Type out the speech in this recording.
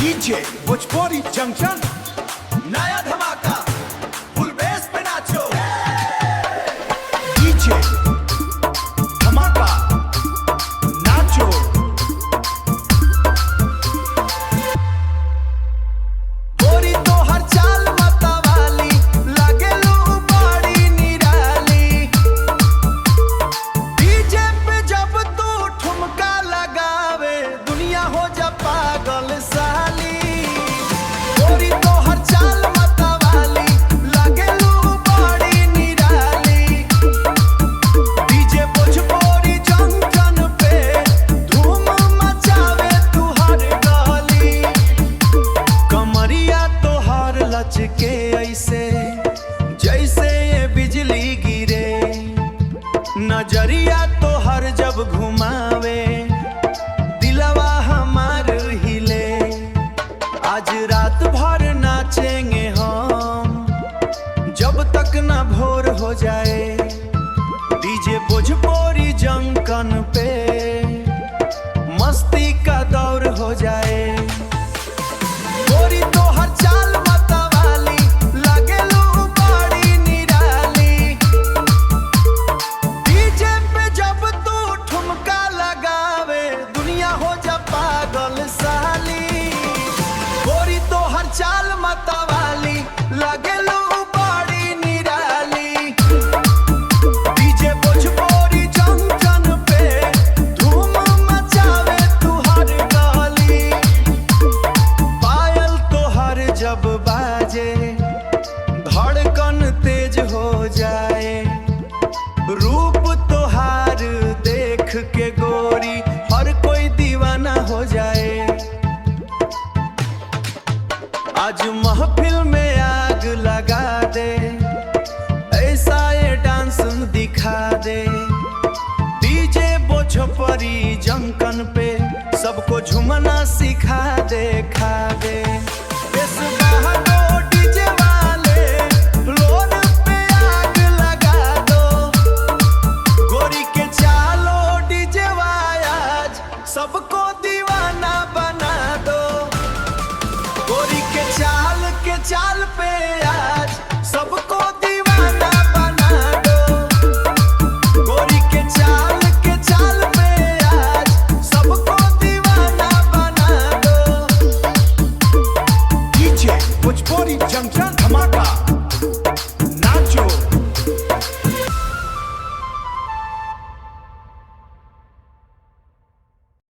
DJ Bhojpuri junction नया धमाका full bass पे नाचो। डीजे धमाका नाचो। गोरी तो हर चाल मतवाली लागेलू बड़ी निराली। डीजे पे जब तू ठुमका लगावे दुनिया हो जा पागल साली। गोरी तो हर चाल मतवाली लागेलू बड़ी निराली। डीजे भोजपुरी जंक्शन पे धूम मचावे तू हर गली। कमरिया तो हर लचके ऐसे जैसे ये बिजली गिरे। नजरिया तो हर जब घुमावे दिलवा हमार हिले। आज रात भर नाचेंगे हम जब तक ना भोर हो जाए। डीजे भोजपुरी जंक्शन पे मस्ती का दौर हो जाए। गोरी तो हर चाल मतवाली लागेलू बड़ी निराली। डीजे पे जब तू ठुमका लगावे दुनिया हो जा पागल साली। गोरी तो हर चाल मतवाली लागेलू बड़ी निराली। डीजे भोजपुरी जंक्शन पे धूम मचावे तू हर गली। पायल तो हर जब बाजे धड़कन तेज हो जाए। रूप तो हार देख के गोरी हर कोई दीवाना हो जाए। आज महफिल में आग लगा दे ऐसा ये डांस दिखा दे। डीजे भोजपुरी जंक्शन पे सबको झूमना सिखा दे खा दे।